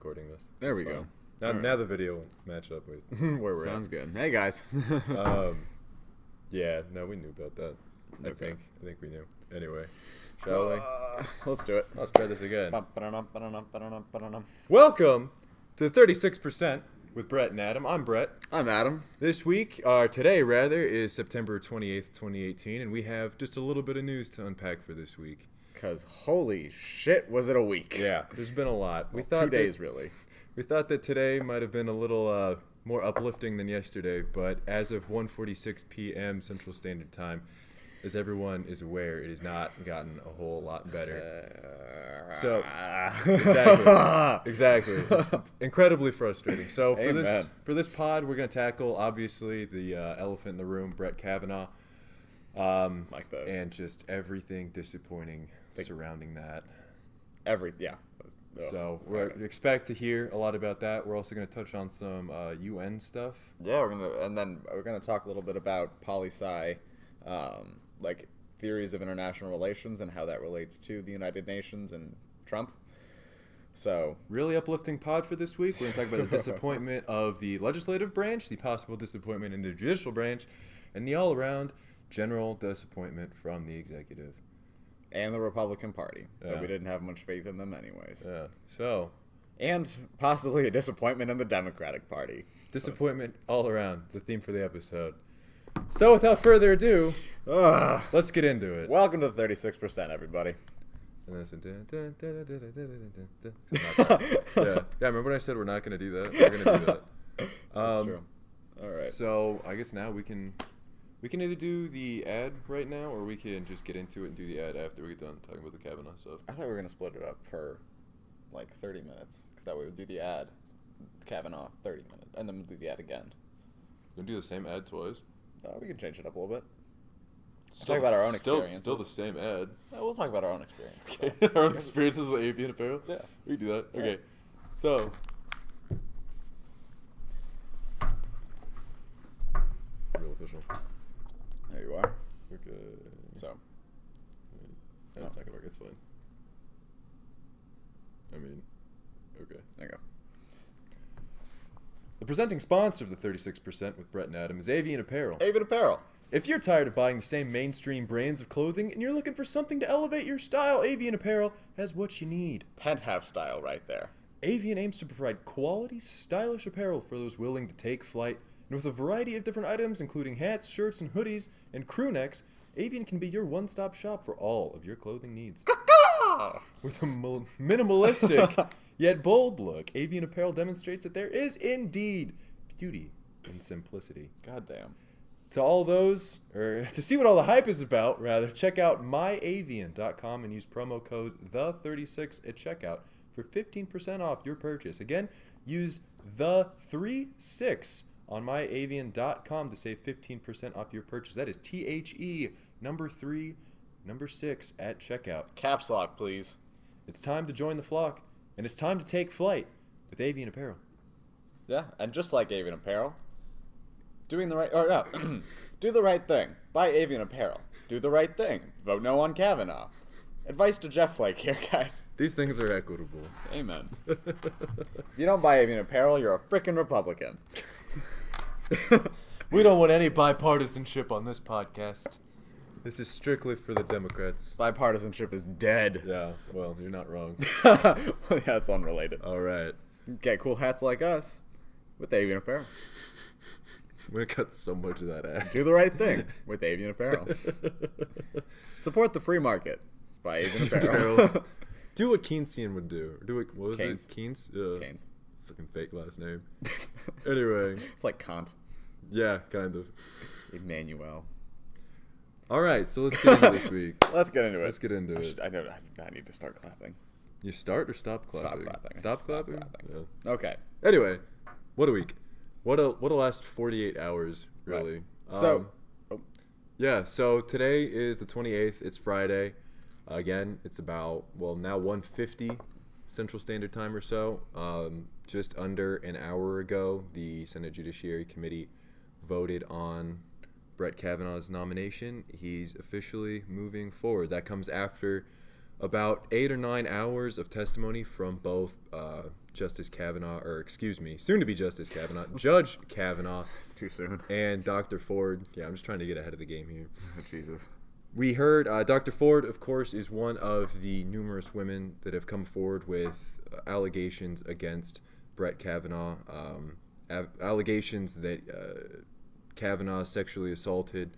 recording this. There we go. Now the video will match up with where we're Sounds at. good. Hey, guys. Yeah, no, we knew about that. Okay. I think we knew. Anyway, shall we? Let's do it. Let's try this again. Ba-da-dum. Welcome to 36% with Brett and Adam. I'm Brett. I'm Adam. This week, today rather, is September 28th, 2018, and we have just a little bit of news to unpack for this week. Because holy shit, was it a week? Yeah, there's been a lot. Well, 2 days, really. We thought that today might have been a little more uplifting than yesterday, but as of 1:46 p.m. Central Standard Time, as everyone is aware, it has not gotten a whole lot better. So, exactly. It's incredibly frustrating. So for this pod, we're going to tackle, obviously, the elephant in the room, Brett Kavanaugh, and just everything disappointing surrounding that. So we expect to hear a lot about that. We're also going to touch on some UN stuff. Yeah, we're gonna talk a little bit about poli-sci, like theories of international relations and how that relates to the United Nations and Trump. So really uplifting pod for this week. We're going to talk about the disappointment of the legislative branch, the possible disappointment in the judicial branch, and the all-around general disappointment from the executive. And the Republican Party. Yeah. But we didn't have much faith in them anyways. Yeah. And possibly a disappointment in the Democratic Party. Disappointment all around. The theme for the episode. So without further ado, let's get into it. Welcome to 36%, everybody. And that's yeah. Remember when I said we're not going to do that? We're going to do that. That's true. All right. So I guess now we can either do the ad right now, or we can just get into it and do the ad after we get done talking about the Kavanaugh stuff. I thought we were going to split it up for like 30 minutes, because that way we would do the ad, Kavanaugh, 30 minutes, and then we'll do the ad again. We're going to do the same ad twice? We can change it up a little bit. We'll talk about our own experiences. Still the same ad. No, we'll talk about our own experience. Okay. Our own experiences with avian apparel? Yeah. We can do that. Yeah. Okay. So. Real official. There you are. Okay. So. That's not going to work. It's fine. Okay. There you go. The presenting sponsor of the 36% with Brett and Adam is Avian Apparel. Avian Apparel. If you're tired of buying the same mainstream brands of clothing and you're looking for something to elevate your style, Avian Apparel has what you need. Penthouse style right there. Avian aims to provide quality, stylish apparel for those willing to take flight. And with a variety of different items, including hats, shirts, and hoodies, and crew necks, Avian can be your one-stop shop for all of your clothing needs. With a minimalistic yet bold look, Avian Apparel demonstrates that there is indeed beauty in simplicity. Goddamn. To all those, or to see what all the hype is about, rather, check out myavian.com and use promo code THE36 at checkout for 15% off your purchase. Again, use THE36 on myavian.com to save 15% off your purchase. That is THE 6 at checkout. Caps lock, please. It's time to join the flock, and it's time to take flight with Avian Apparel. Yeah, and just like Avian Apparel, do the right thing. Buy Avian Apparel. Do the right thing. Vote no on Kavanaugh. Advice to Jeff Flake here, guys. These things are equitable. Amen. If you don't buy Avian Apparel, you're a frickin' Republican. We don't want any bipartisanship on this podcast. This is strictly for the Democrats. Bipartisanship is dead. Yeah, well, you're not wrong. Yeah, it's unrelated. All right. Get cool hats like us with Avian Apparel. We're going to cut so much of that ad. Do the right thing with Avian Apparel. Support the free market by Avian Apparel. Do what Keynesian would do. What was Keynes. it? Keynes? Keynes. Fucking fake last name. Anyway. It's like Kant. Yeah, kind of. Emmanuel. All right, so let's get into this week. Let's get into it. I need to start clapping. You start or stop clapping? Stop clapping? clapping. Yeah. Okay. Anyway, what a week. What a last 48 hours, really. Right. Yeah, so today is the 28th. It's Friday. Again, it's about, now 1:50 Central Standard Time or so. Just under an hour ago, the Senate Judiciary Committee voted on Brett Kavanaugh's nomination. He's officially moving forward. That comes after about 8 or 9 hours of testimony from both Justice Kavanaugh, or excuse me, soon to be Justice Kavanaugh, Judge Kavanaugh. It's too soon. And Dr. Ford. Yeah, I'm just trying to get ahead of the game here. Jesus. We heard Dr. Ford, of course, is one of the numerous women that have come forward with allegations against Brett Kavanaugh, allegations that Kavanaugh sexually assaulted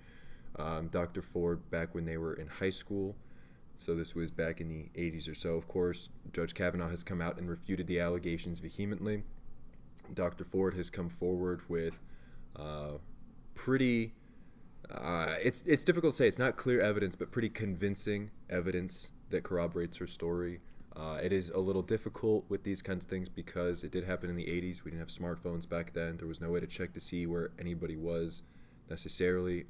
Dr. Ford back when they were in high school. So this was back in the 80s or so. Of course, Judge Kavanaugh has come out and refuted the allegations vehemently. Dr. Ford has come forward with pretty... it's difficult to say. It's not clear evidence, but pretty convincing evidence that corroborates her story. It is a little difficult with these kinds of things because it did happen in the 80s. We didn't have smartphones back then. There was no way to check to see where anybody was necessarily,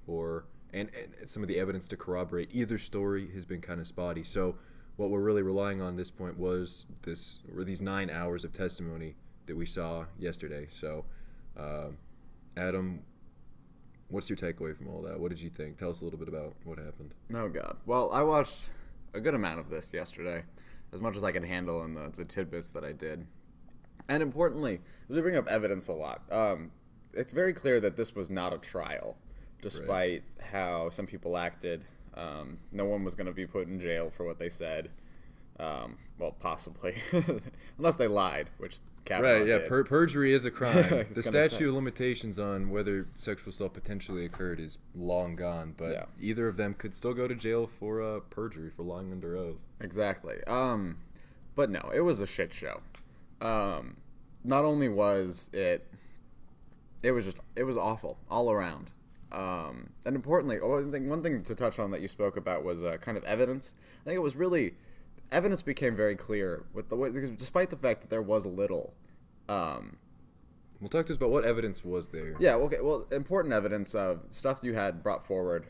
and some of the evidence to corroborate either story has been kind of spotty. So what we're really relying on at this point was these 9 hours of testimony that we saw yesterday. So, Adam, what's your takeaway from all that? What did you think? Tell us a little bit about what happened. Oh, God. Well, I watched a good amount of this yesterday, as much as I could handle in the tidbits that I did. And importantly, we bring up evidence a lot. It's very clear that this was not a trial, despite how some people acted. No one was going to be put in jail for what they said. Well, possibly. Unless they lied, which Kavanaugh did. Perjury is a crime. The statute of limitations on whether sexual assault potentially occurred is long gone, but either of them could still go to jail for perjury, for lying under oath. Exactly. But no, it was a shit show. Not only was it was awful all around. And importantly, one thing to touch on that you spoke about was kind of evidence. I think it was really... Evidence became very clear with the way, because despite the fact that there was little. Well, talk to us about what evidence was there. Yeah, okay. Well, important evidence of stuff you had brought forward.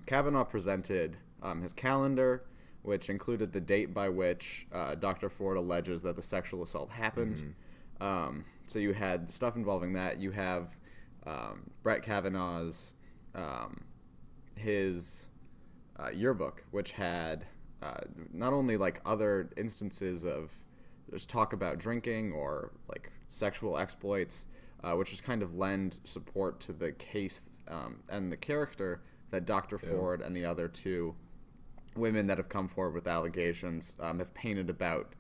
Kavanaugh presented his calendar, which included the date by which Dr. Ford alleges that the sexual assault happened. Mm-hmm. So you had stuff involving that. You have Brett Kavanaugh's his yearbook, which had not only like other instances of just talk about drinking or like sexual exploits, which just kind of lend support to the case and the character that Dr. Ford and the other two women that have come forward with allegations have painted about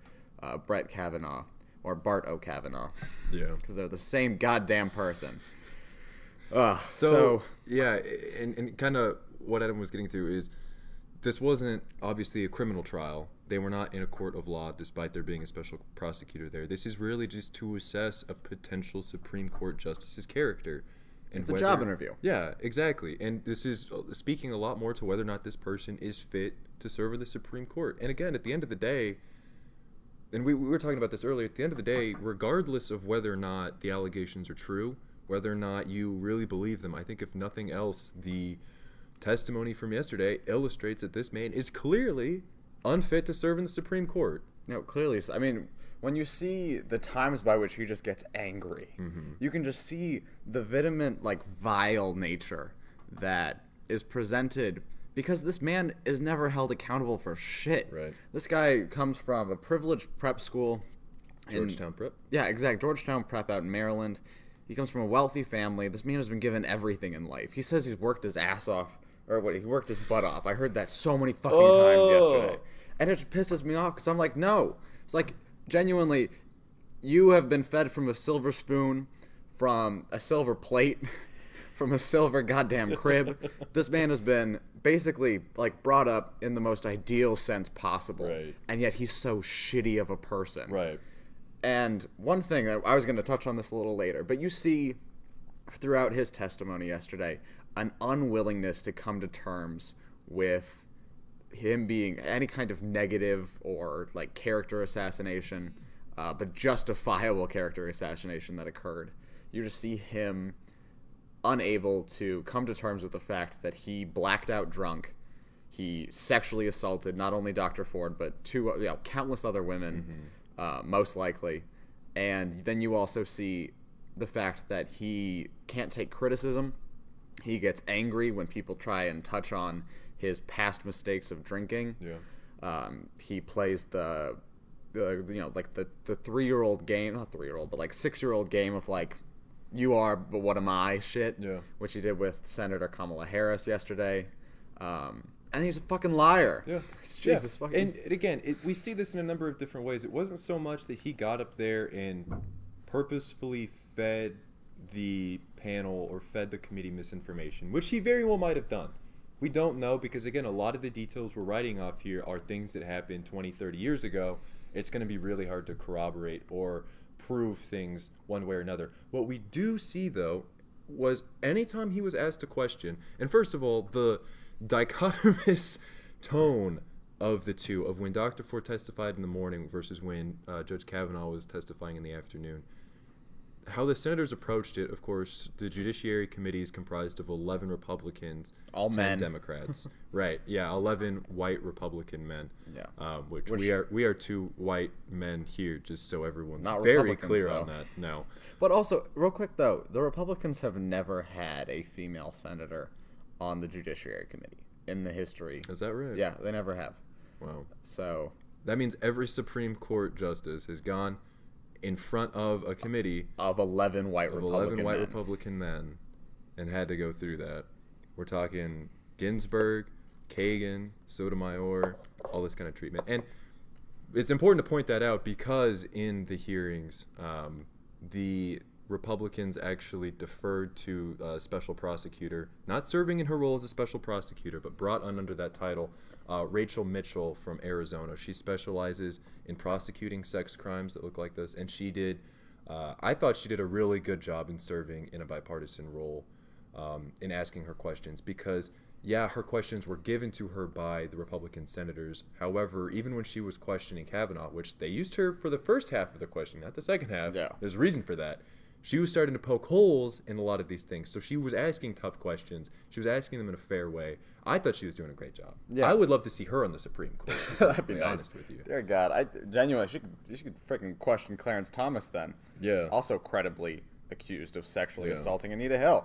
Brett Kavanaugh, or Bart O'Kavanaugh. Yeah. Because they're the same goddamn person. So yeah, and kind of what Adam was getting to is this wasn't obviously a criminal trial. They were not in a court of law, despite there being a special prosecutor there. This is really just to assess a potential Supreme Court justice's character. And it's a job interview. Yeah, exactly. And this is speaking a lot more to whether or not this person is fit to serve in the Supreme Court. And again, at the end of the day, and we were talking about this earlier, at the end of the day, regardless of whether or not the allegations are true, whether or not you really believe them, I think if nothing else, the testimony from yesterday illustrates that this man is clearly unfit to serve in the Supreme Court. No, clearly. I mean, when you see the times by which he just gets angry, you can just see the vehement, like, vile nature that is presented because this man is never held accountable for shit. Right. This guy comes from a privileged prep school. Georgetown Prep? Yeah, exactly. Georgetown Prep out in Maryland. He comes from a wealthy family. This man has been given everything in life. He says he's worked his ass off. Or what, he worked his butt off. I heard that so many fucking times yesterday. And it just pisses me off because I'm like, no. It's like, genuinely, you have been fed from a silver spoon, from a silver plate, from a silver goddamn crib. This man has been basically, like, brought up in the most ideal sense possible. Right. And yet he's so shitty of a person. Right. And one thing, I was going to touch on this a little later, but you see throughout his testimony yesterday an unwillingness to come to terms with him being any kind of negative or like character assassination, but justifiable character assassination that occurred. You just see him unable to come to terms with the fact that he blacked out drunk. He sexually assaulted not only Dr. Ford, but countless other women, most likely. And then you also see the fact that he can't take criticism. He gets angry when people try and touch on his past mistakes of drinking. Yeah. He plays the 3-year-old game, not 3-year-old, but like 6-year-old game of like, you are, but what am I shit, which he did with Senator Kamala Harris yesterday. And he's a fucking liar. Yeah. Jesus fucking. And again, we see this in a number of different ways. It wasn't so much that he got up there and purposefully fed the panel or fed the committee misinformation, which he very well might have done. We don't know because, again, a lot of the details we're writing off here are things that happened 20, 30 years ago. It's going to be really hard to corroborate or prove things one way or another. What we do see, though, was anytime he was asked a question, and first of all, the dichotomous tone of the two, of when Dr. Ford testified in the morning versus when Judge Kavanaugh was testifying in the afternoon. How the senators approached it, of course, the Judiciary Committee is comprised of 11 Republicans, all 10 men. Democrats. Right, yeah, 11 white Republican men. Yeah. Which we are 2 white men here, just so everyone's Not very Republicans, clear though. on that. No. But also, real quick though, the Republicans have never had a female senator on the Judiciary Committee in the history. Is that right? Yeah, they never have. Wow. So that means every Supreme Court justice has gone in front of a committee of 11 white of Republican 11 white men. Republican men and had to go through that. We're talking Ginsburg, Kagan, Sotomayor, all this kind of treatment. And it's important to point that out because in the hearings, the Republicans actually deferred to a special prosecutor, not serving in her role as a special prosecutor, but brought on under that title, Rachel Mitchell from Arizona. She specializes in prosecuting sex crimes that look like this, and she did, I thought she did a really good job in serving in a bipartisan role in asking her questions because, yeah, her questions were given to her by the Republican senators. However, even when she was questioning Kavanaugh, which they used her for the first half of the questioning, not the second half, there's a reason for that. She was starting to poke holes in a lot of these things. So she was asking tough questions. She was asking them in a fair way. I thought she was doing a great job. Yeah. I would love to see her on the Supreme Court. That'd be nice. Honest with you. Dear God, genuinely, she could freaking question Clarence Thomas then. Yeah. Also credibly accused of sexually assaulting Anita Hill.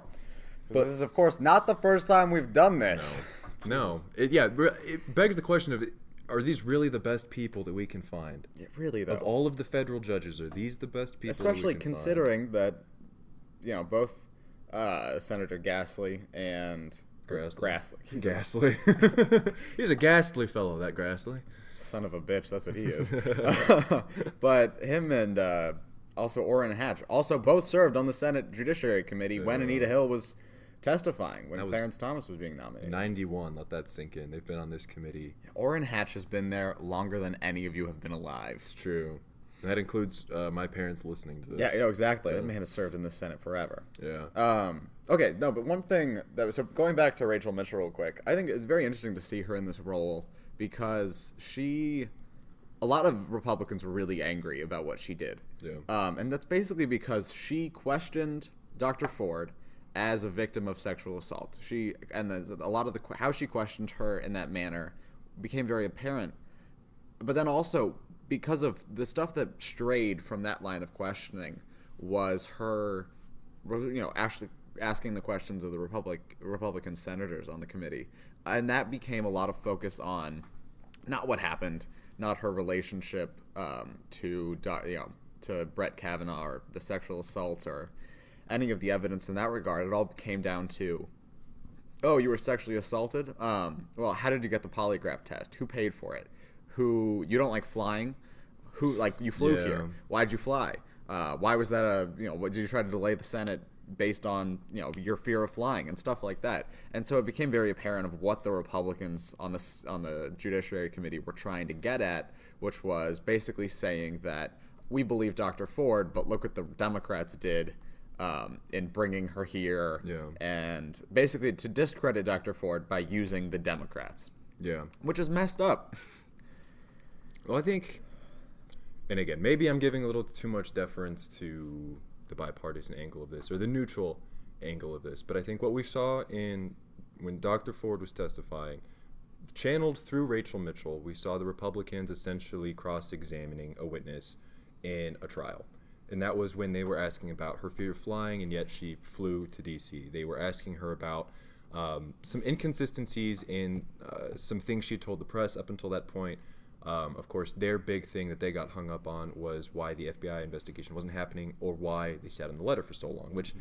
But this is, of course, not the first time we've done this. No. It begs the question of, are these really the best people that we can find? Yeah, really, though. Of all of the federal judges, are these the best people Especially that we can considering that, both Senator Grassley and... Grassley. Grassley. He's a ghastly fellow, that Grassley. Son of a bitch, that's what he is. But him and also Orrin Hatch also both served on the Senate Judiciary Committee when Anita Hill was testifying, when Clarence Thomas was being nominated. 91, let that sink in. They've been on this committee. Orrin Hatch has been there longer than any of you have been alive. It's true. That includes my parents listening to this. Yeah, exactly. That man has served in the Senate forever. Yeah. Okay, no, but one thing so going back to Rachel Mitchell real quick, I think it's very interesting to see her in this role because a lot of Republicans were really angry about what she did. Yeah. And that's basically because she questioned Dr. Ford as a victim of sexual assault. A lot of how she questioned her in that manner became very apparent. But then also, because of the stuff that strayed from that line of questioning was her, actually asking the questions of the Republican senators on the committee. And that became a lot of focus on not what happened, not her relationship to Brett Kavanaugh or the sexual assault or any of the evidence in that regard. It all came down to, oh, you were sexually assaulted? Well, how did you get the polygraph test? Who paid for it? You don't like flying? You flew here. Why'd you fly? Why was that did you try to delay the Senate based on, your fear of flying and stuff like that? And so it became very apparent of what the Republicans on the Judiciary Committee were trying to get at, which was basically saying that we believe Dr. Ford, but look what the Democrats did in bringing her here, and basically to discredit Dr. Ford by using the Democrats. Yeah. Which is messed up. Well, I think, and again, maybe I'm giving a little too much deference to the bipartisan angle of this or the neutral angle of this, but I think what we saw when Dr. Ford was testifying, channeled through Rachel Mitchell, we saw the Republicans essentially cross-examining a witness in a trial. And that was when they were asking about her fear of flying, and yet she flew to D.C. They were asking her about Some inconsistencies in some things she told the press up until that point. Of course, their big thing that they got hung up on was why the FBI investigation wasn't happening or why they sat on the letter for so long, which,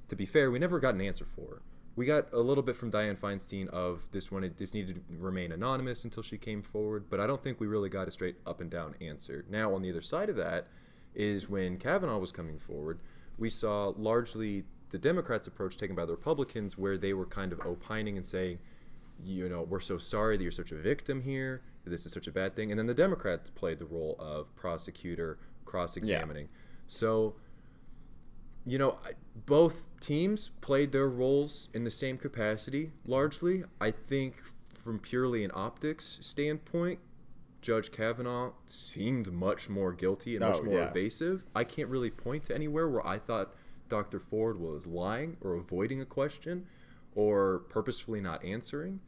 to be fair, we never got an answer for. We got a little bit from Dianne Feinstein of this needed to remain anonymous until she came forward, but I don't think we really got a straight up and down answer. Now, on the other side of that is when Kavanaugh was coming forward, we saw largely the Democrats' approach taken by the Republicans, where they were kind of opining and saying, we're so sorry that you're such a victim here, that this is such a bad thing. And then the Democrats played the role of prosecutor, cross-examining. Yeah. So, both teams played their roles in the same capacity, largely. I think from purely an optics standpoint, Judge Kavanaugh seemed much more guilty and much more evasive. I can't really point to anywhere where I thought Dr. Ford was lying or avoiding a question or purposefully not answering.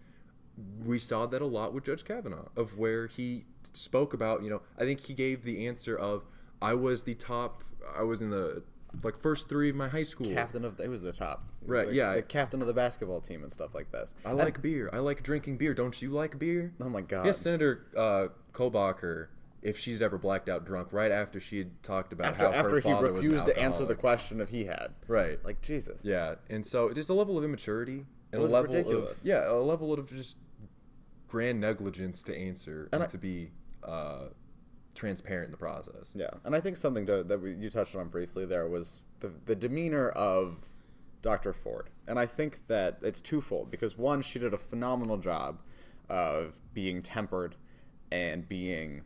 We saw that a lot with Judge Kavanaugh, of where he spoke about, I think he gave the answer of, I was in the first three of my high school. It was the top. Right, the captain of the basketball team and stuff like this. I like beer. I like drinking beer. Don't you like beer? Oh my God. Yes, Senator Kobacher, if she's ever blacked out drunk, right after she had talked about how her father was an after he refused to answer the alcoholic. question if he had. Right. Like, Jesus. Yeah, and so just a level of immaturity. And It was a level ridiculous. a level of just grand negligence to answer and to be transparent in the process. Yeah, and I think something you touched on briefly there was the demeanor of Dr. Ford. And I think that it's twofold, because one, she did a phenomenal job of being tempered and being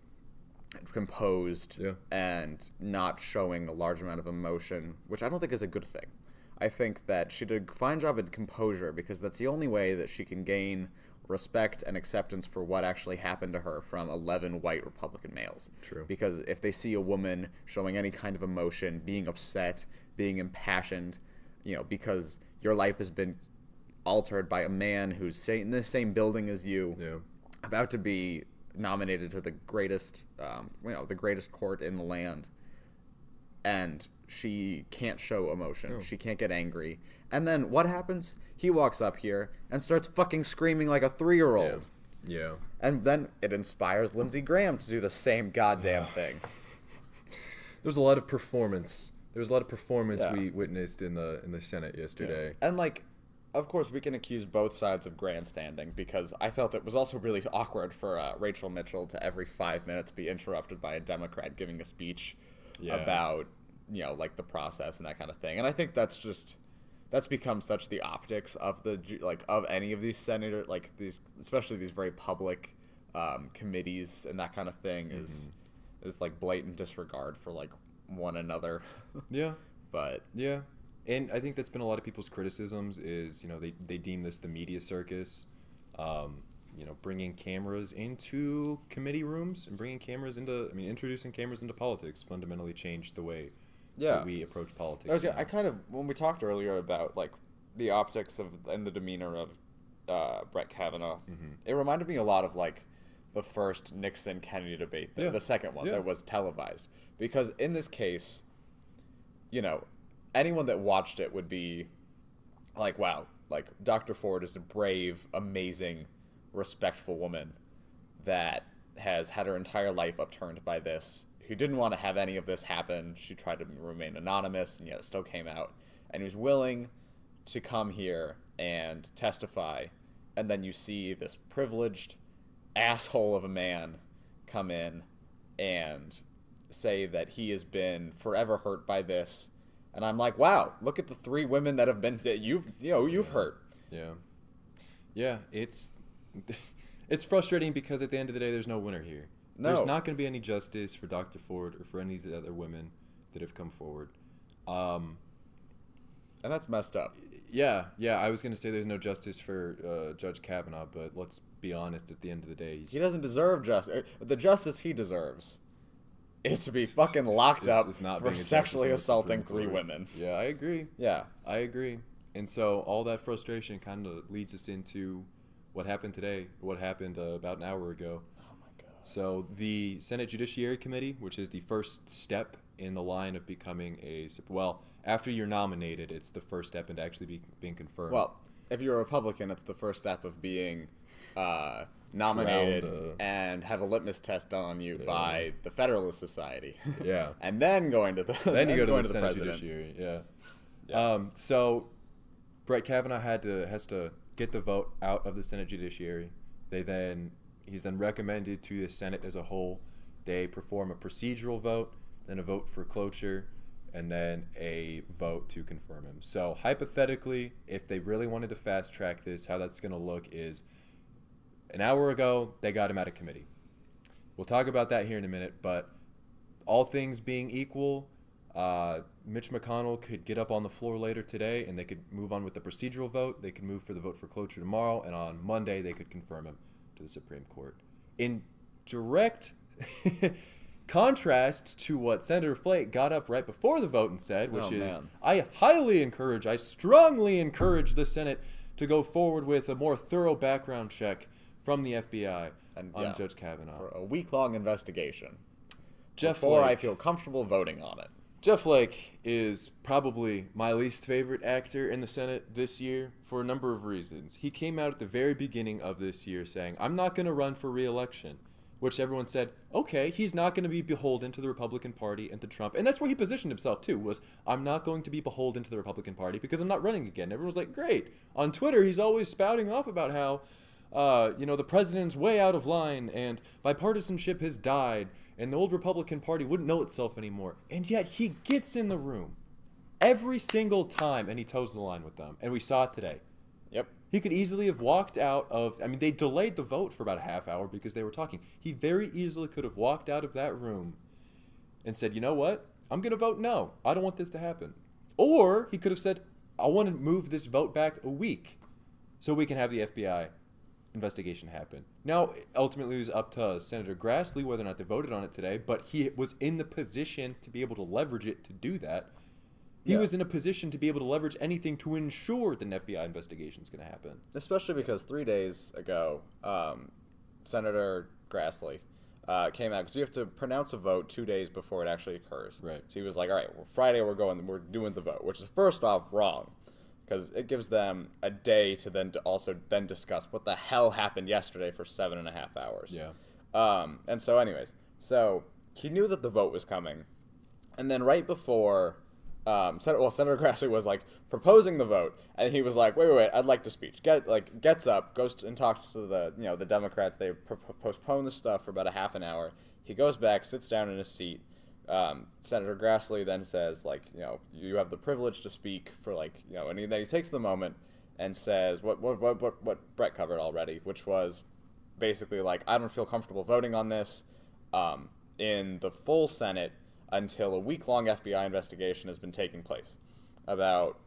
composed and not showing a large amount of emotion, which I don't think is a good thing. I think that she did a fine job at composure, because that's the only way that she can gain respect and acceptance for what actually happened to her from 11 white Republican males. True. Because if they see a woman showing any kind of emotion, being upset, being impassioned, because your life has been altered by a man who's in the same building as you, about to be nominated to the greatest court in the land, and she can't show emotion. She can't get angry. And then what happens? He walks up here and starts fucking screaming like a 3-year-old. Yeah. And then it inspires Lindsey Graham to do the same goddamn thing. There's a lot of performance. There was a lot of performance we witnessed in the Senate yesterday. Yeah. And of course, we can accuse both sides of grandstanding, because I felt it was also really awkward for Rachel Mitchell to every 5 minutes be interrupted by a Democrat giving a speech about the process and that kind of thing. And I think that's become such the optics of of any of these senator, especially these very public committees and that kind of thing, is blatant disregard for one another. Yeah. But yeah. And I think that's been a lot of people's criticisms is, they deem this the media circus, bringing cameras into committee rooms and introducing cameras into politics fundamentally changed the way that we approach politics. When we talked earlier about the optics and the demeanor of Brett Kavanaugh, it reminded me a lot of the first Nixon-Kennedy debate, the second one that was televised. Because in this case, anyone that watched it would be wow, Dr. Ford is a brave, amazing, respectful woman that has had her entire life upturned by this, who didn't want to have any of this happen. She tried to remain anonymous, and yet it still came out, and was willing to come here and testify. And then you see this privileged asshole of a man come in and say that he has been forever hurt by this. And I'm like, wow, look at the 3 women that have been you've hurt. Yeah. Yeah, it's frustrating, because at the end of the day, there's no winner here. No. There's not going to be any justice for Dr. Ford or for any of the other women that have come forward. And that's messed up. Yeah, I was going to say there's no justice for Judge Kavanaugh, but let's be honest, at the end of the day, he doesn't deserve justice. The justice he deserves is to be fucking locked up for sexually assaulting 3 women. Yeah, I agree. Yeah. I agree. And so all that frustration kind of leads us into what happened today, what happened about an hour ago. Oh my God. So the Senate Judiciary Committee, which is the first step in the line of becoming after you're nominated, it's the first step into actually being confirmed. Well, if you're a Republican, it's the first step of being nominated and have a litmus test done on you by the Federalist Society. Yeah. And then going to the then you go to the the Senate president. Judiciary. Yeah. So Brett Kavanaugh has to get the vote out of the Senate Judiciary. He's then recommended to the Senate as a whole. They perform a procedural vote, then a vote for cloture, and then a vote to confirm him. So hypothetically, if they really wanted to fast track this, how that's going to look is an hour ago, they got him out of committee. We'll talk about that here in a minute, but all things being equal, Mitch McConnell could get up on the floor later today and they could move on with the procedural vote. They could move for the vote for cloture tomorrow, and on Monday they could confirm him to the Supreme Court. In direct contrast to what Senator Flake got up right before the vote and said, which I strongly encourage the Senate to go forward with a more thorough background check from the FBI on Judge Kavanaugh. For a week-long investigation. Jeff before Flake, I feel comfortable voting on it. Jeff Flake is probably my least favorite actor in the Senate this year for a number of reasons. He came out at the very beginning of this year saying, I'm not going to run for re-election, which everyone said, okay, he's not going to be beholden to the Republican Party and to Trump. And that's where he positioned himself, too, was I'm not going to be beholden to the Republican Party because I'm not running again. Everyone was like, great. On Twitter, he's always spouting off about how, the president's way out of line and bipartisanship has died and the old Republican Party wouldn't know itself anymore. And yet he gets in the room every single time and he toes the line with them. And we saw it today. Yep. He could easily have walked out of, they delayed the vote for about a half hour because they were talking. He very easily could have walked out of that room and said, you know what? I'm going to vote no. I don't want this to happen. Or he could have said, I want to move this vote back a week so we can have the FBI investigation happen. Now, ultimately, it was up to Senator Grassley whether or not they voted on it today, but he was in the position to be able to leverage it to do that. He was in a position to be able to leverage anything to ensure that an FBI investigation is going to happen. Especially because 3 days ago, Senator Grassley came out, because we have to pronounce a vote 2 days before it actually occurs. Right. So he was like, all right, Friday we're doing the vote, which is first off wrong, because it gives them a day to then discuss what the hell happened yesterday for 7.5 hours. Yeah. And so anyways, so he knew that the vote was coming, and then right before Senator Grassley was like proposing the vote, and he was like, wait, I'd like to speak. Gets up, goes and talks to the Democrats. They postpone the stuff for about a half an hour. He goes back, sits down in his seat. Senator Grassley then says, you have the privilege to speak for and then he takes the moment and says what Brett covered already, which was basically I don't feel comfortable voting on this in the full Senate until a week-long FBI investigation has been taking place. About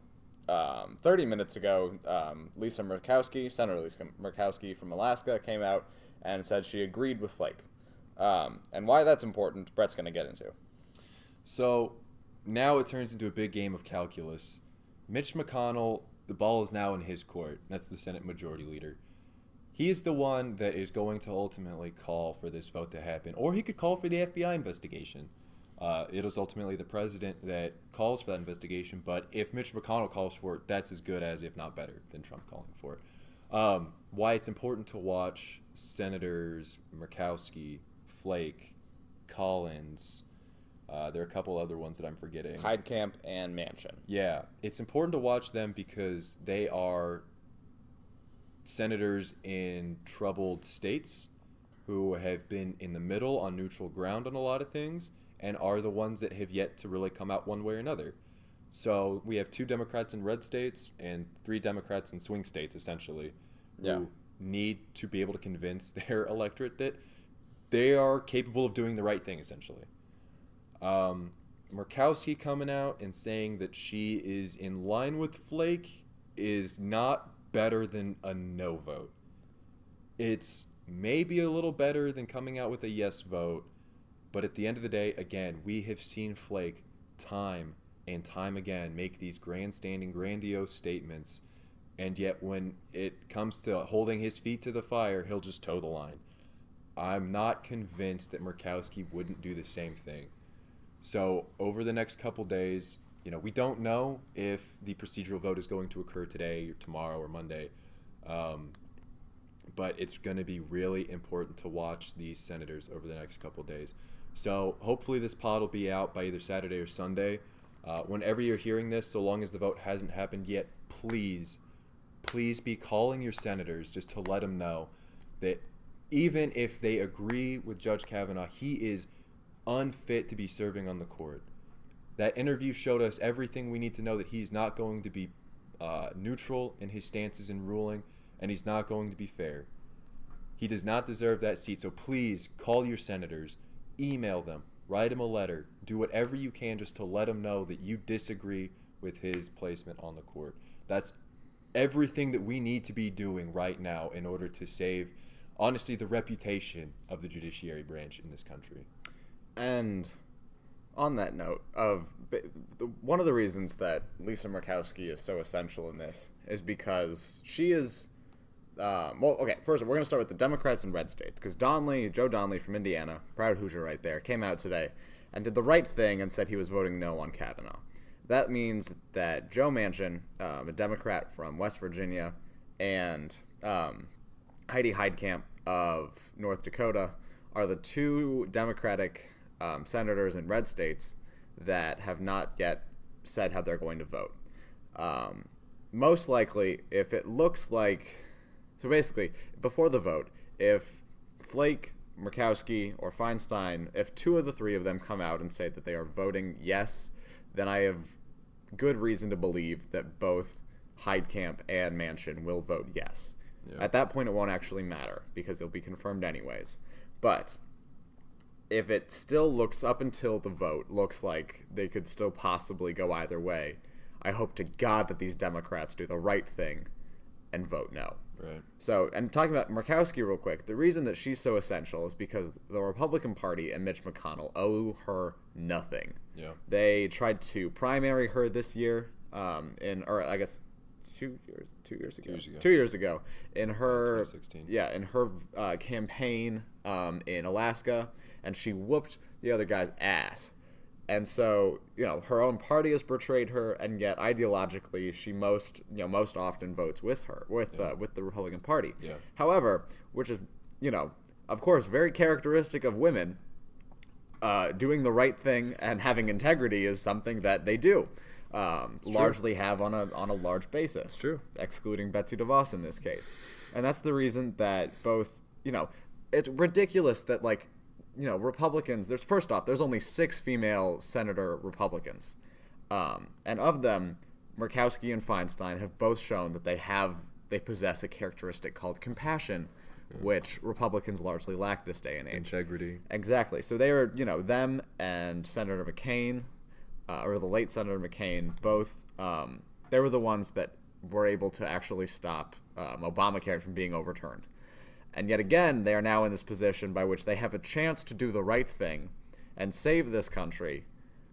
30 minutes ago, Senator Lisa Murkowski from Alaska came out and said she agreed with Flake. And why that's important, Brett's going to get into. So now it turns into a big game of calculus. Mitch McConnell, the ball is now in his court. That's the Senate Majority Leader. He is the one that is going to ultimately call for this vote to happen. Or he could call for the FBI investigation. It is ultimately the president that calls for that investigation. But if Mitch McConnell calls for it, that's as good as, if not better, than Trump calling for it. Why it's important to watch Senators Murkowski, Flake, Collins. There are a couple other ones that I'm forgetting. Heidkamp and Manchin. Yeah, it's important to watch them because they are senators in troubled states who have been in the middle on neutral ground on a lot of things and are the ones that have yet to really come out one way or another. So we have 2 Democrats in red states and 3 Democrats in swing states, essentially, who need to be able to convince their electorate that they are capable of doing the right thing, essentially. Murkowski coming out and saying that she is in line with Flake is not better than a no vote. It's maybe a little better than coming out with a yes vote, but at the end of the day, again, we have seen Flake time and time again make these grandstanding, grandiose statements, and yet when it comes to holding his feet to the fire, he'll just toe the line. I'm not convinced that Murkowski wouldn't do the same thing. So over the next couple days, We don't know if the procedural vote is going to occur today, or tomorrow, or Monday. But it's going to be really important to watch these senators over the next couple of days. So hopefully this pod will be out by either Saturday or Sunday. Whenever you're hearing this, so long as the vote hasn't happened yet, please be calling your senators just to let them know that even if they agree with Judge Kavanaugh, he is unfit to be serving on the court. That interview showed us everything we need to know, that he's not going to be neutral in his stances in ruling, and he's not going to be fair. He does not deserve that seat. So please call your senators, email them, write him a letter, do whatever you can just to let him know that you disagree with his placement on the court. That's everything that we need to be doing right now in order to save, honestly, the reputation of the judiciary branch in this country. And on that note, one of the reasons that Lisa Murkowski is so essential in this is because she is, first we're going to start with the Democrats in red states, because Joe Donnelly from Indiana, proud Hoosier right there, came out today and did the right thing and said he was voting no on Kavanaugh. That means that Joe Manchin, a Democrat from West Virginia, and Heidi Heitkamp of North Dakota are the two Democratic senators in red states that have not yet said how they're going to vote. Most likely, if it looks like... So basically, before the vote, if Flake, Murkowski, or Feinstein, if two of the three of them come out and say that they are voting yes, then I have good reason to believe that both Heitkamp and Manchin will vote yes. Yeah. At that point, it won't actually matter because it'll be confirmed anyways. But if it still looks, up until the vote, looks like they could still possibly go either way, I hope to God that these Democrats do the right thing and vote no. Right. So, and talking about Murkowski real quick, the reason that she's so essential is because the Republican Party and Mitch McConnell owe her nothing. Yeah. They tried to primary her this year, 2 years ago, in her 2016. Yeah, in her campaign in Alaska, and she whooped the other guy's ass. And so, her own party has portrayed her, and yet ideologically, she most often votes with the Republican Party. Yeah. However, which is, of course, very characteristic of women, doing the right thing and having integrity is something that they do, largely have on a large basis. It's true. Excluding Betsy DeVos in this case. And that's the reason that both, it's ridiculous that, Republicans, there's only 6 female senator Republicans. And of them, Murkowski and Feinstein have both shown that they possess a characteristic called compassion, which Republicans largely lack this day and age. Integrity. Exactly. So they were, them and Senator McCain, or the late Senator McCain, both, they were the ones that were able to actually stop Obamacare from being overturned. And yet again, they are now in this position by which they have a chance to do the right thing and save this country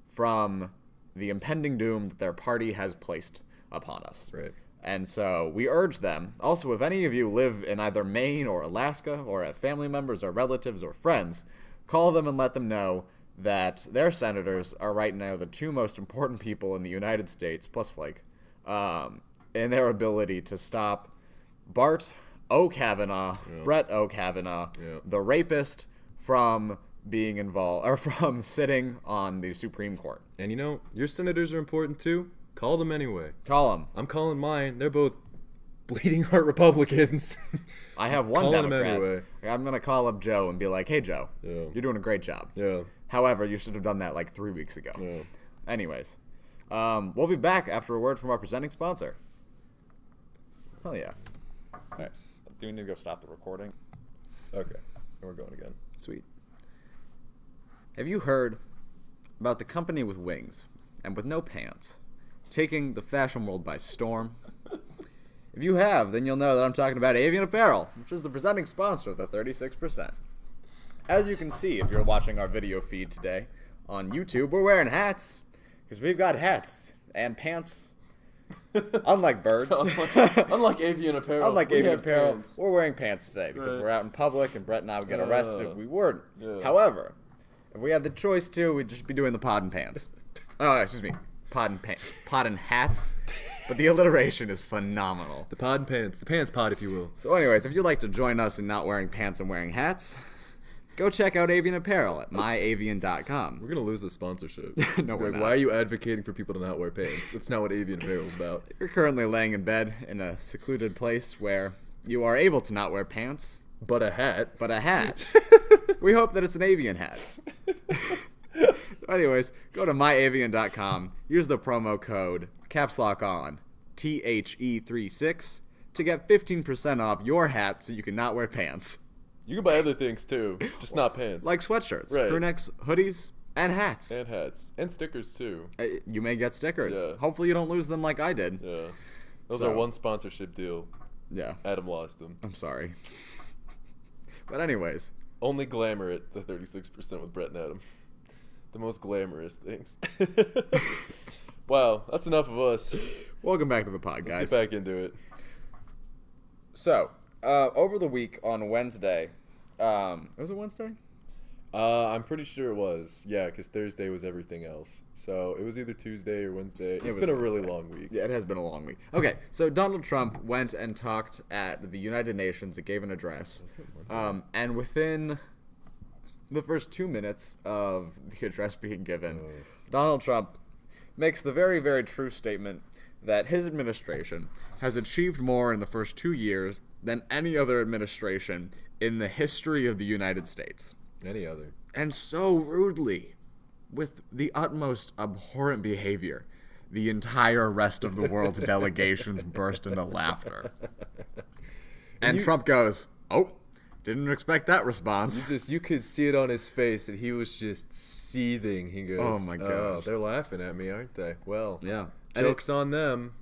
from the impending doom that their party has placed upon us. Right. And so we urge them. Also, if any of you live in either Maine or Alaska or have family members or relatives or friends, call them and let them know that their senators are right now the two most important people in the United States, plus Flake, in their ability to stop Bart O. Kavanaugh, Brett O. Kavanaugh, the rapist, from being involved or from sitting on the Supreme Court. And your senators are important too. Call them anyway. Call them. I'm calling mine. They're both bleeding heart Republicans. I have one Call Democrat. them anyway. I'm going to call up Joe and be like, hey, Joe, you're doing a great job. Yeah. However, you should have done that 3 weeks ago. Yeah. Anyways, we'll be back after a word from our presenting sponsor. Hell yeah. Nice. Do we need to go stop the recording? Okay. And we're going again. Sweet. Have you heard about the company with wings and with no pants taking the fashion world by storm? If you have, then you'll know that I'm talking about Avian Apparel, which is the presenting sponsor of the 36%. As you can see, if you're watching our video feed today on YouTube, we're wearing hats, because we've got hats and pants. Unlike birds. Unlike Avian Apparel. Pants. We're wearing pants today because we're out in public and Brett and I would get arrested if we weren't. However, if we had the choice to, we'd just be doing the pod in pants. Oh, excuse me. pod and hats, but the alliteration is phenomenal. The pod and pants. The pants pod, if you will. So anyways, if you'd like to join us in not wearing pants and wearing hats, go check out Avian Apparel at myavian.com. We're going to lose the sponsorship. No, we're not. Why are you advocating for people to not wear pants? That's not what Avian Apparel is about. You're currently laying in bed in a secluded place where you are able to not wear pants. But a hat. But a hat. We hope that it's an avian hat. Anyways, go to myavian.com. Use the promo code CAPSLOCKON, THE36, to get 15% off your hat so you can not wear pants. You can buy other things too, just not pants. Like sweatshirts, Right. crew necks, hoodies, and hats. And hats. And stickers too. You may get stickers. Yeah. Hopefully you don't lose them like I did. Yeah. Those So- are one sponsorship deal. Yeah. Adam lost them. I'm sorry. But anyways, Only glamour at the 36% with Brett and Adam. The most glamorous things. Wow, that's enough of us. welcome back to the pod, Let's guys. get back into it. So, over the week on Wednesday, was it Wednesday? I'm pretty sure it was. Yeah, because Thursday was everything else. So it was either Tuesday or Wednesday. It's was been a really Wednesday. long week. Yeah, it has been a long week. Okay, so Donald Trump went and talked at the United Nations. It gave an address. And within the first 2 minutes of the address being given, Donald Trump makes the very, very true statement that his administration has achieved more in the first 2 years than any other administration in the history of the United States. Any other. And so rudely, with the utmost abhorrent behavior, the entire rest of the world's delegations burst into laughter. And Trump goes, "Oh, didn't expect that response." You could see it on his face that he was just seething. He goes, Oh my gosh. they're laughing at me, aren't they? Well, Yeah. joke's on them.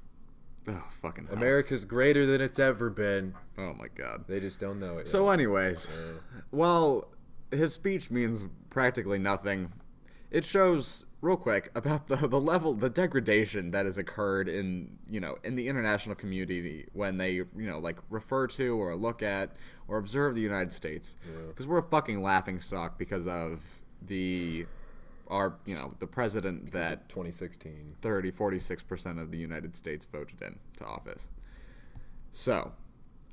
Oh, fucking hell. America's greater than it's ever been. Oh, my God. They just don't know it yet. So anyways, while his speech means practically nothing, it shows real quick about the level, the degradation that has occurred in the international community when they like refer to or look at or observe the United States, because we're a fucking laughingstock because of the president that 2016. 46% of the United States voted into office. So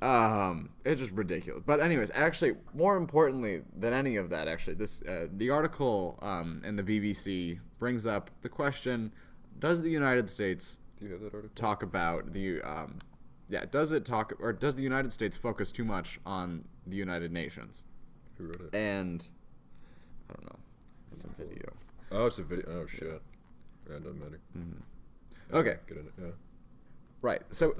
it's just ridiculous. But anyways, actually, more importantly than any of that, actually, this the article in the BBC brings up the question: does the United States Do you have that article? talk about the does the United States focus too much on the United Nations? Who wrote it? And I don't know. It's a video. Oh, it's a video. Oh, shit. Yeah, it doesn't matter. Okay. Good at it. Yeah. Right. So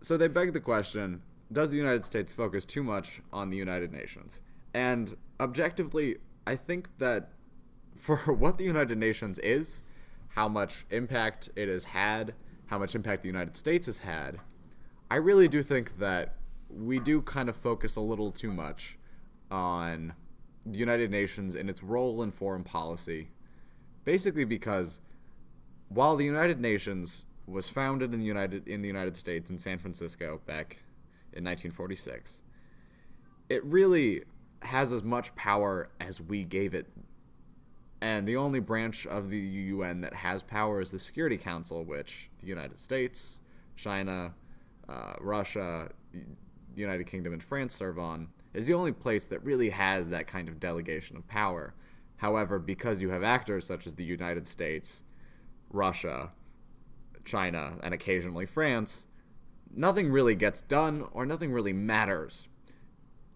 So they beg the question, does the United States focus too much on the United Nations? And objectively, I think that for what the United Nations is, how much impact it has had, how much impact the United States has had, I really do think that we do kind of focus a little too much on the United Nations and its role in foreign policy, basically because while the United Nations was founded in the United States in San Francisco back in 1946, it really has as much power as we gave it. And the only branch of the UN that has power is the Security Council, which the United States, China, Russia, the United Kingdom, and France serve on, is the only place that really has that kind of delegation of power. However, because you have actors such as the United States, Russia, China, and occasionally France, nothing really gets done or nothing really matters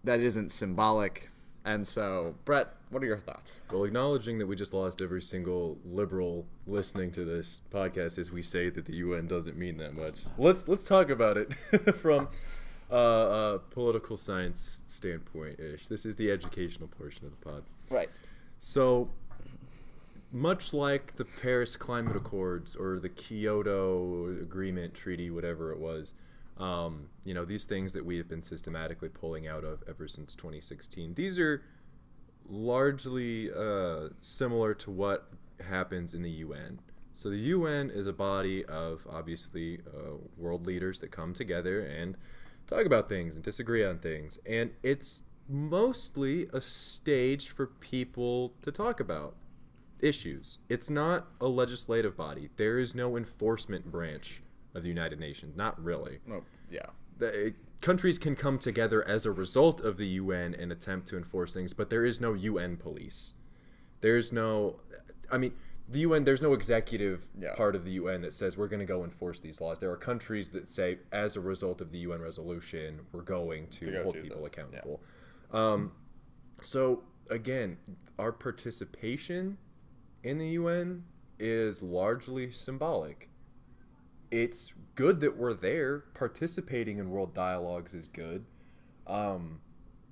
that isn't symbolic. And so, Brett, what are your thoughts? Well, acknowledging that we just lost every single liberal listening to this podcast as we say that the UN doesn't mean that much. Let's talk about it from a political science standpoint-ish. This is the educational portion of the pod. Right. So, much like the Paris Climate Accords or the Kyoto Agreement Treaty, whatever it was, these things that we have been systematically pulling out of ever since 2016, these are largely similar to what happens in the UN. So the UN is a body of, obviously, world leaders that come together and talk about things and disagree on things. And it's mostly a stage for people to talk about. issues. It's not a legislative body. There is no enforcement branch of the United Nations. Not really. Oh, yeah. Countries can come together as a result of the UN and attempt to enforce things, but there is no UN police. There's no, I mean, the UN, there's no executive part of the UN that says we're going to go enforce these laws. There are countries that say, as a result of the UN resolution, we're going to hold people accountable. Yeah. So, again, our participation in the UN is largely symbolic. It's good that we're there. Participating in world dialogues is good. But,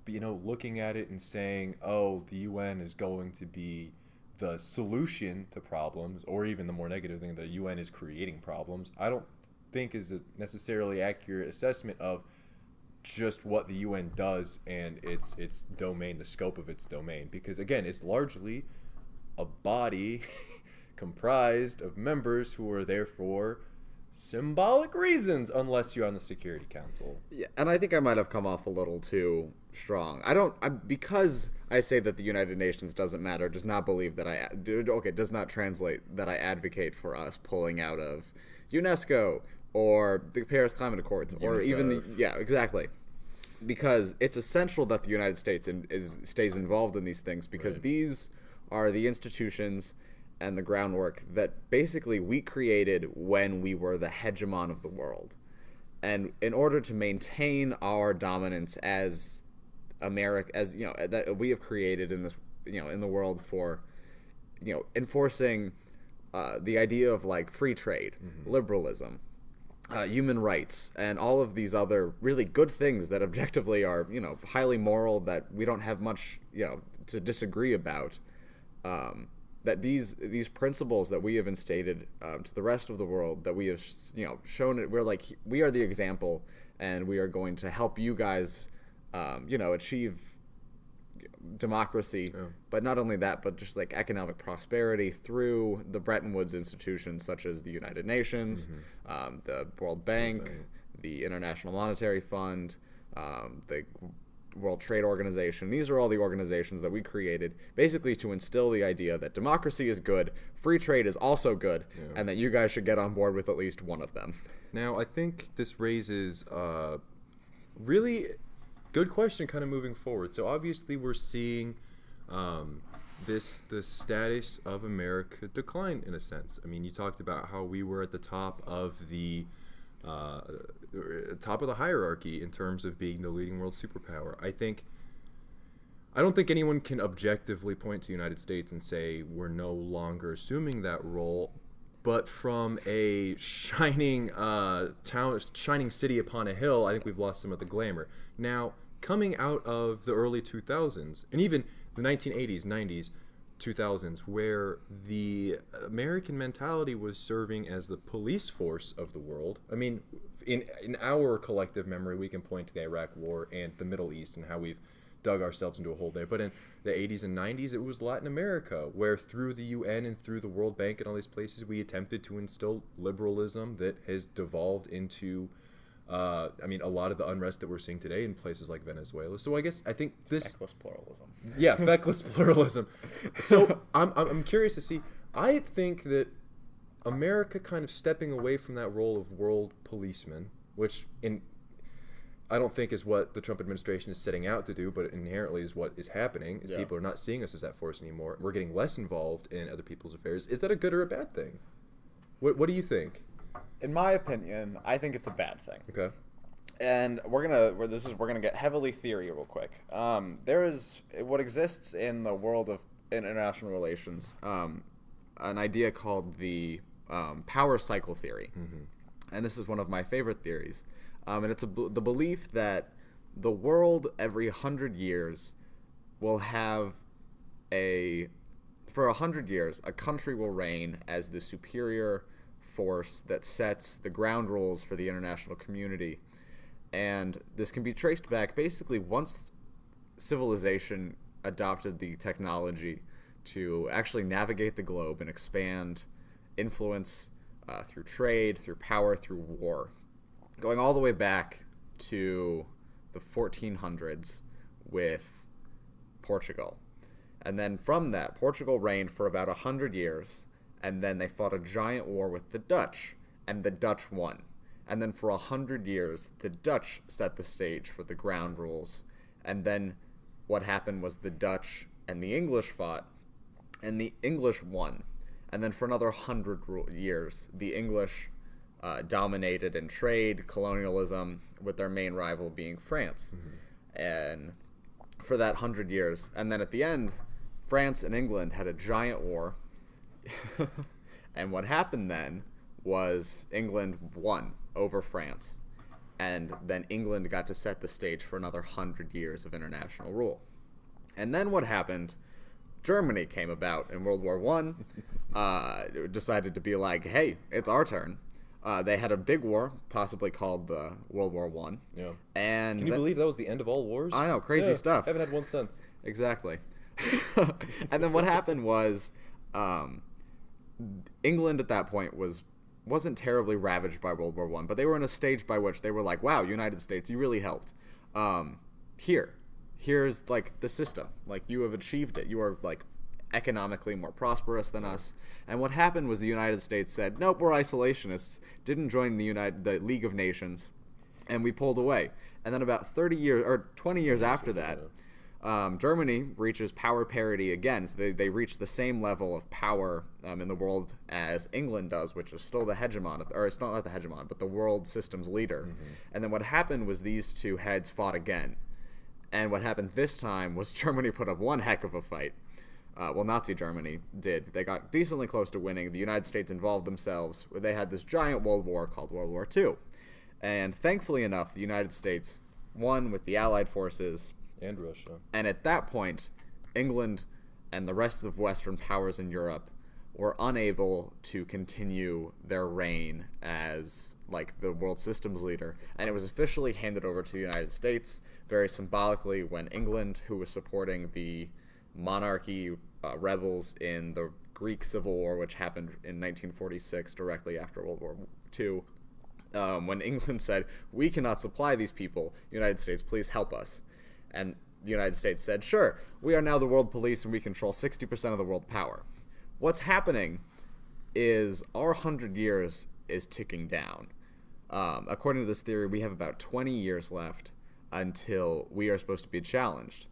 looking at it and saying, oh, the UN is going to be the solution to problems, or even the more negative thing, the UN is creating problems, I don't think is a necessarily accurate assessment of just what the UN does and its domain, the scope of its domain. Because, again, it's largely a body comprised of members who are there for symbolic reasons, unless you're on the Security Council. Yeah, and I think I might have come off a little too strong. Because I say that the United Nations doesn't matter, does not believe that does not translate that I advocate for us pulling out of UNESCO or the Paris Climate Accords or UNICEF. even exactly. Because it's essential that the United States stays involved in these things, because these are the institutions and the groundwork that basically we created when we were the hegemon of the world. And in order to maintain our dominance as America, that we have created in this, in the world for, enforcing the idea of like free trade, liberalism, human rights, and all of these other really good things that objectively are, highly moral, that we don't have much, to disagree about. That these principles that we have instated to the rest of the world, that we have shown it, we are the example, and we are going to help you guys achieve democracy, but not only that, but just like economic prosperity through the Bretton Woods institutions such as the United Nations, the World Bank, the International Monetary Fund, the World Trade Organization. These are all the organizations that we created basically to instill the idea that democracy is good, free trade is also good, and that you guys should get on board with at least one of them. Now, I think this raises a really good question kind of moving forward. So obviously we're seeing the status of America decline in a sense. I mean, you talked about how we were at the top of the hierarchy in terms of being the leading world superpower. I don't think anyone can objectively point to the United States and say we're no longer assuming that role, but from a shining city upon a hill, I think we've lost some of the glamour. Now, coming out of the early 2000s, and even the 1980s, 90s, 2000s, where the American mentality was serving as the police force of the world. I mean, in our collective memory, we can point to the Iraq War and the Middle East and how we've dug ourselves into a hole there. But in the 80s and 90s, it was Latin America, where through the UN and through the World Bank and all these places, we attempted to instill liberalism that has devolved into a lot of the unrest that we're seeing today in places like Venezuela. So I think this feckless pluralism. Yeah, feckless pluralism. So I'm curious to see. I think that America kind of stepping away from that role of world policeman, which I don't think is what the Trump administration is setting out to do, but inherently is what is happening. Is people are not seeing us as that force anymore. We're getting less involved in other people's affairs. Is that a good or a bad thing? What do you think? In my opinion, I think it's a bad thing. Okay. And we're gonna get heavily theory real quick. There is what exists in the world of international relations, an idea called the power cycle theory, and this is one of my favorite theories. And it's the belief that the world every 100 years will have for 100 years, a country will reign as the superior force that sets the ground rules for the international community. And this can be traced back basically once civilization adopted the technology to actually navigate the globe and expand influence through trade, through power, through war, going all the way back to the 1400s with Portugal. And then from that, Portugal reigned for about 100 years, and then they fought a giant war with the Dutch, and the Dutch won. And then for 100 years, the Dutch set the stage for the ground rules. And then what happened was the Dutch and the English fought, and the English won. And then for another 100 years, the English dominated in trade, colonialism, with their main rival being France. And for that 100 years. And then at the end, France and England had a giant war. And what happened then was England won over France. And then England got to set the stage for another 100 years of international rule. And then what happened? Germany came about in World War I, decided to be like, hey, it's our turn. They had a big war, possibly called the World War I. Yeah. And can you believe that was the end of all wars? I know, crazy stuff. I haven't had one since. Exactly. And then what happened was England at that point wasn't terribly ravaged by World War I, but they were in a stage by which they were like, wow, United States, you really helped. Here's like the system. Like, you have achieved it. You are like economically more prosperous than us. And what happened was the United States said, nope, we're isolationists, didn't join the League of Nations, and we pulled away. And then about 30 years or 20 years after that, Germany reaches power parity again. So they reach the same level of power in the world as England does, which is still the hegemon, or it's not the hegemon, but the world system's leader. And then what happened was these two heads fought again. And what happened this time was Germany put up one heck of a fight. Well, Nazi Germany did. They got decently close to winning. The United States involved themselves. They had this giant world war called World War II. And thankfully enough, the United States won with the Allied forces. And Russia. And at that point, England and the rest of Western powers in Europe were unable to continue their reign as like the world systems leader. And it was officially handed over to the United States, very symbolically, when England, who was supporting the monarchy rebels in the Greek Civil War, which happened in 1946, directly after World War II, when England said, we cannot supply these people, United States, please help us. And the United States said, sure, we are now the world police and we control 60% of the world power. What's happening is our 100 years is ticking down. According to this theory, we have about 20 years left until we are supposed to be challenged.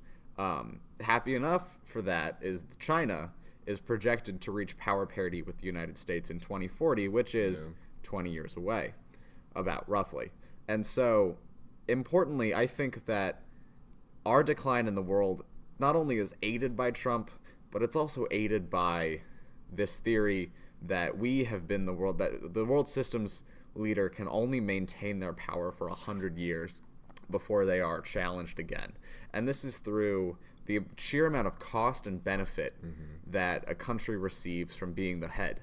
Happy enough for that is China is projected to reach power parity with the United States in 2040, which is 20 years away, about roughly. And so, importantly, I think that our decline in the world not only is aided by Trump, but it's also aided by this theory that we have been that the world systems leader can only maintain their power for 100 years before they are challenged again. And this is through the sheer amount of cost and benefit that a country receives from being the head.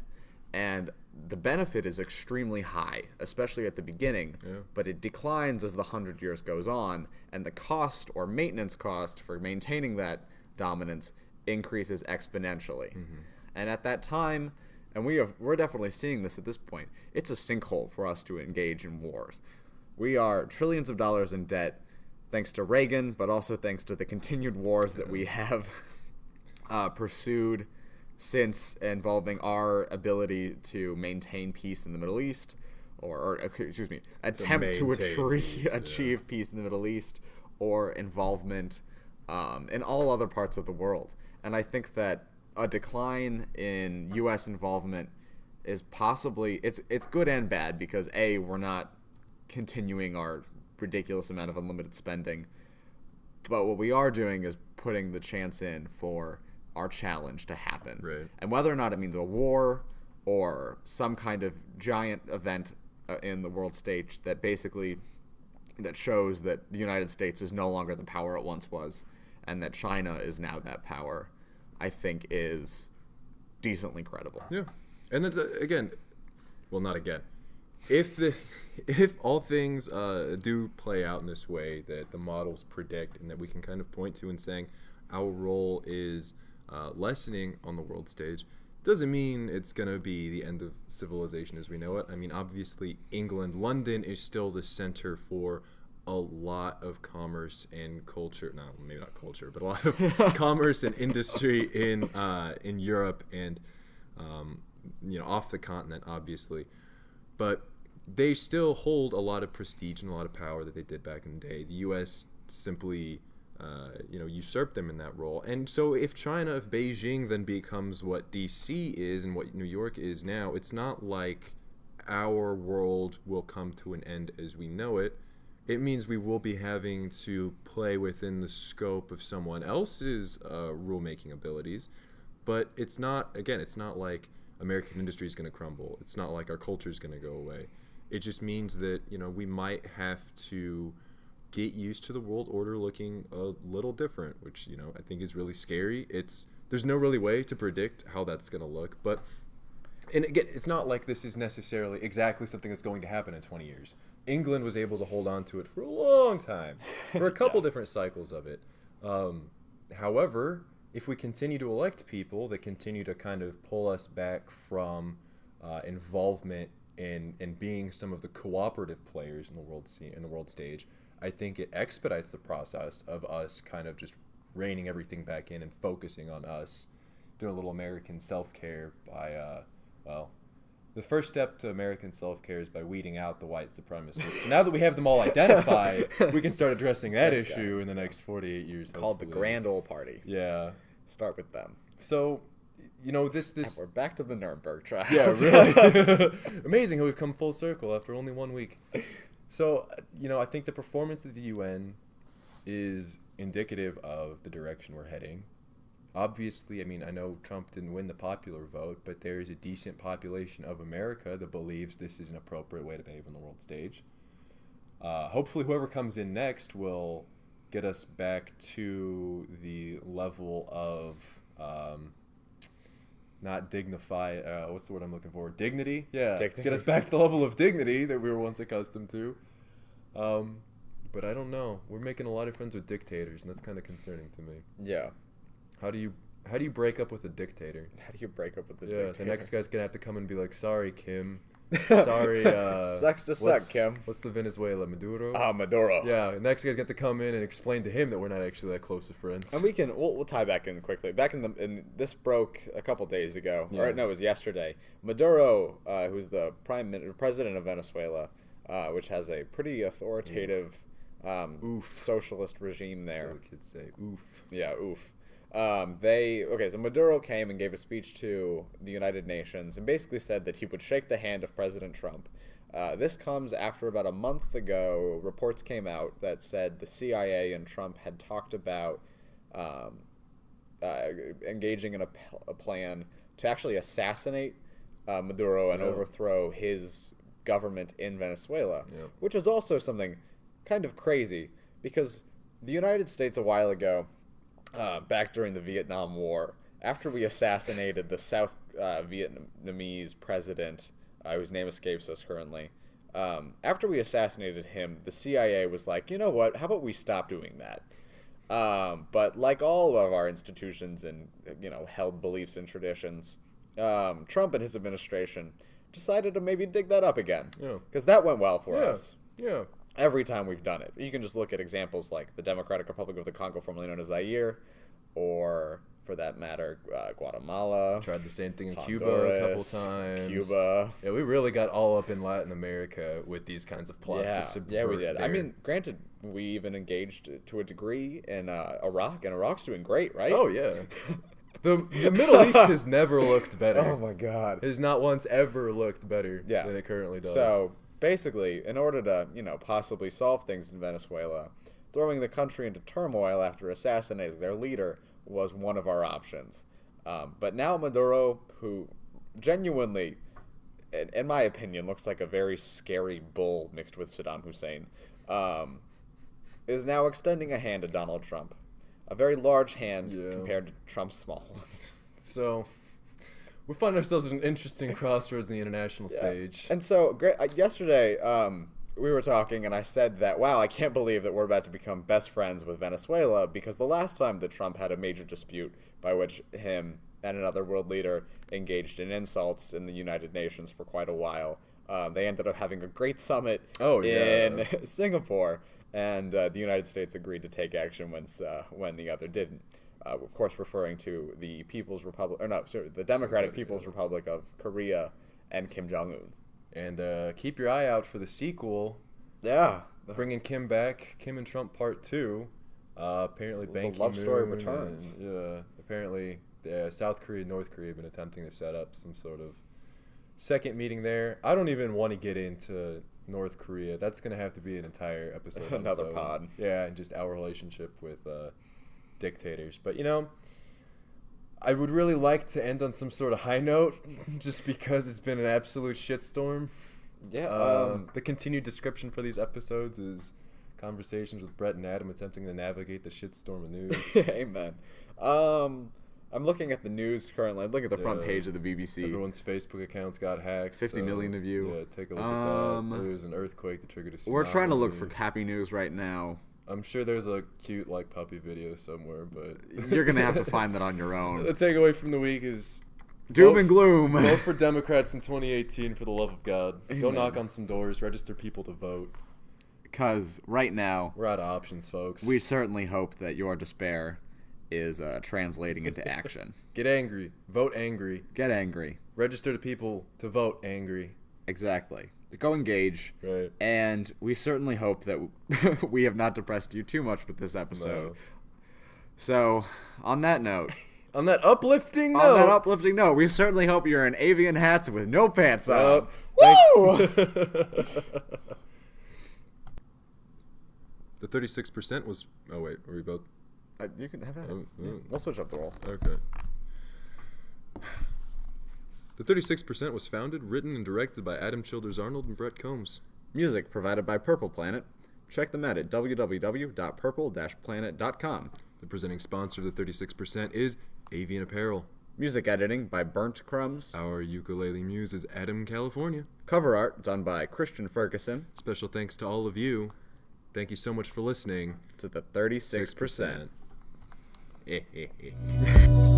And the benefit is extremely high, especially at the beginning, but it declines as the 100 years goes on, and the cost or maintenance cost for maintaining that dominance increases exponentially. And at that time, and we're definitely seeing this at this point, it's a sinkhole for us to engage in wars. We are trillions of dollars in debt, thanks to Reagan, but also thanks to the continued wars that we have pursued since, involving our ability to maintain peace in the Middle East, or attempt to achieve peace in the Middle East, or involvement in all other parts of the world. And I think that a decline in U.S. involvement is possibly, it's good and bad, because A, we're not continuing our ridiculous amount of unlimited spending, but what we are doing is putting the chance in for our challenge to happen. Right. And whether or not it means a war or some kind of giant event in the world stage that shows that the United States is no longer the power it once was, and that China is now that power, I think is decently credible. Yeah. And then if all things do play out in this way that the models predict, and that we can kind of point to and saying our role is lessening on the world stage, doesn't mean it's going to be the end of civilization as we know it. I mean, obviously, London is still the center for a lot of commerce and culture. No, maybe not culture, but a lot of commerce and industry in Europe and off the continent, obviously. But they still hold a lot of prestige and a lot of power that they did back in the day. The U.S. simply, usurped them in that role. And so if Beijing then becomes what D.C. is and what New York is now, it's not like our world will come to an end as we know it. It means we will be having to play within the scope of someone else's rulemaking abilities. But it's not like American industry is going to crumble. It's not like our culture is going to go away. It just means that, we might have to get used to the world order looking a little different, which, I think is really scary. There's no really way to predict how that's going to look. But, and again, it's not like this is necessarily exactly something that's going to happen in 20 years. England was able to hold on to it for a long time, for a couple different cycles of it. However, if we continue to elect people that continue to kind of pull us back from involvement in being some of the cooperative players in the world stage, I think it expedites the process of us kind of just reining everything back in and focusing on us, doing a little American self-care by, the first step to American self-care is by weeding out the white supremacists. So now that we have them all identified, we can start addressing that issue in the next 48 years. Called the Grand Ole Party. Yeah. Start with them. So, this... And we're back to the Nuremberg trials. Yeah, really. Amazing how we've come full circle after only 1 week. So, I think the performance of the UN is indicative of the direction we're heading. Obviously, I know Trump didn't win the popular vote, but there is a decent population of America that believes this is an appropriate way to behave on the world stage. Hopefully, whoever comes in next will get us back to the level of not dignify. What's the word I'm looking for? Dignity? Yeah. Dignity. Get us back to the level of dignity that we were once accustomed to. But I don't know. We're making a lot of friends with dictators, and that's kind of concerning to me. Yeah. How do you break up with a dictator? How do you break up with a dictator? The next guy's gonna have to come and be like, "Sorry, Kim. Sorry, sucks to suck, Kim." What's the Venezuela, Maduro? Maduro. Yeah, the next guy's got to come in and explain to him that we're not actually that close of friends. And we'll tie back in quickly. This broke a couple days ago. Yeah. Or no, it was yesterday. Maduro, who's the president of Venezuela, which has a pretty authoritative socialist regime there. So the kids say, "Oof." Yeah, oof. So Maduro came and gave a speech to the United Nations and basically said that he would shake the hand of President Trump. This comes after about a month ago, reports came out that said the CIA and Trump had talked about engaging in a plan to actually assassinate Maduro and overthrow his government in Venezuela, which is also something kind of crazy because the United States a while ago, back during the Vietnam War, after we assassinated the South Vietnamese president, whose name escapes us currently, after we assassinated him, the CIA was like, you know what, how about we stop doing that? But like all of our institutions and, held beliefs and traditions, Trump and his administration decided to maybe dig that up again. Because that went well for us. Yeah. Every time we've done it. You can just look at examples like the Democratic Republic of the Congo, formerly known as Zaire, or, for that matter, Guatemala. Tried the same thing in Honduras, Cuba a couple times. Cuba. Yeah, we really got all up in Latin America with these kinds of plots to subvert. Yeah, we did. Granted, we even engaged to a degree in Iraq, and Iraq's doing great, right? Oh, yeah. The Middle East has never looked better. Oh, my God. It has not once ever looked better than it currently does. So, basically, in order to, possibly solve things in Venezuela, throwing the country into turmoil after assassinating their leader was one of our options. But now Maduro, who genuinely, in my opinion, looks like a very scary bull mixed with Saddam Hussein, is now extending a hand to Donald Trump. A very large hand compared to Trump's small one. So, we find ourselves at an interesting crossroads in the international stage. And so, yesterday, we were talking, and I said that, wow, I can't believe that we're about to become best friends with Venezuela, because the last time that Trump had a major dispute by which him and another world leader engaged in insults in the United Nations for quite a while, they ended up having a great summit in Singapore. and the United States agreed to take action when the other didn't. Of course, referring to the People's Republic, or no, sorry, the Democratic People's Republic of Korea and Kim Jong-un. And keep your eye out for the sequel. Yeah. Bringing Kim back, Kim and Trump Part 2. Apparently, Ban The love story Ki-moon returns. And, apparently, South Korea and North Korea have been attempting to set up some sort of second meeting there. I don't even want to get into North Korea. That's going to have to be an entire episode. Another on its own. pod. Yeah, and just our relationship with dictators. But, I would really like to end on some sort of high note, just because it's been an absolute shitstorm. Yeah. The continued description for these episodes is conversations with Brett and Adam attempting to navigate the shitstorm of news. Amen. I'm looking at the news currently. I'm looking at the front page of the BBC. Everyone's Facebook accounts got hacked. 50 million of you. Yeah, take a look at that. There was an earthquake that triggered a tsunami. We're trying to look for happy news right now. I'm sure there's a cute puppy video somewhere, but you're gonna have to find that on your own. The takeaway from the week is doom and gloom. Vote for Democrats in 2018 for the love of God. Amen. Go knock on some doors, register people to vote. Because right now we're out of options, folks. We certainly hope that your despair is translating into action. Get angry. Vote angry. Get angry. Register to people to vote angry. Exactly. Go engage. Right. And we certainly hope that we have not depressed you too much with this episode. No. So, on that note. On that uplifting note, we certainly hope you're in avian hats with no pants on. Woo! The 36% was... Oh, wait. Are we both... You can have that. We'll switch up the roles. Okay. The 36% was founded, written, and directed by Adam Childers Arnold and Brett Combs. Music provided by Purple Planet. Check them out at www.purple-planet.com. The presenting sponsor of the 36% is Avian Apparel. Music editing by Burnt Crumbs. Our ukulele muse is Adam, California. Cover art done by Christian Ferguson. Special thanks to all of you. Thank you so much for listening to the 36%. 6%.